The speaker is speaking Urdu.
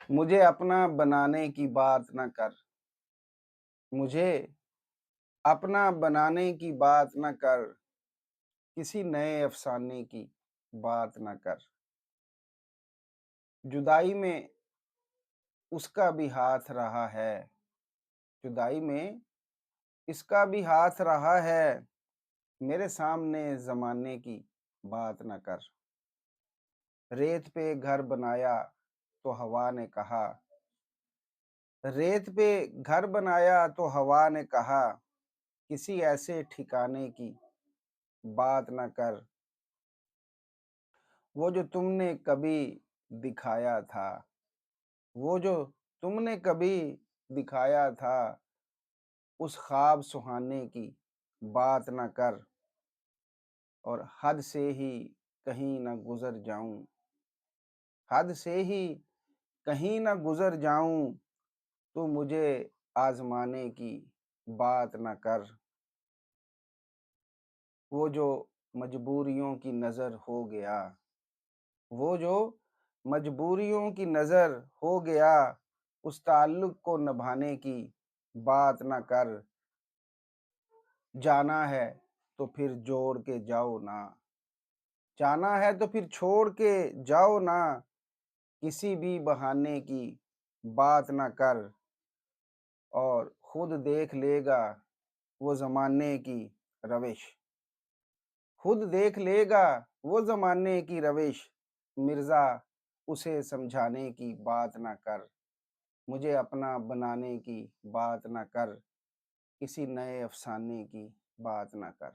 مجھے اپنا بنانے کی بات نہ کر، مجھے اپنا بنانے کی بات نہ کر، کسی نئے افسانے کی بات نہ کر۔ جدائی میں اس کا بھی ہاتھ رہا ہے، جدائی میں اس کا بھی ہاتھ رہا ہے، میرے سامنے زمانے کی بات نہ کر۔ ریت پہ گھر بنایا تو ہوا نے کہا، ریت پہ گھر بنایا تو ہوا نے کہا، کسی ایسے ٹھکانے کی بات نہ کر۔ وہ جو تم نے کبھی دکھایا تھا، وہ جو تم نے کبھی دکھایا تھا، اس خواب سہانے کی بات نہ کر۔ اور حد سے ہی کہیں نہ گزر جاؤں، حد سے ہی کہیں نہ گزر جاؤں، تو مجھے آزمانے کی بات نہ کر۔ وہ جو مجبوریوں کی نظر ہو گیا، وہ جو مجبوریوں کی نظر ہو گیا، اس تعلق کو نبھانے کی بات نہ کر۔ جانا ہے تو پھر جوڑ کے جاؤ نا، جانا ہے تو پھر چھوڑ کے جاؤ نا، کسی بھی بہانے کی بات نہ کر۔ اور خود دیکھ لے گا وہ زمانے کی روش، خود دیکھ لے گا وہ زمانے کی روش، مرزا اسے سمجھانے کی بات نہ کر۔ مجھے اپنا بنانے کی بات نہ کر، کسی نئے افسانے کی بات نہ کر۔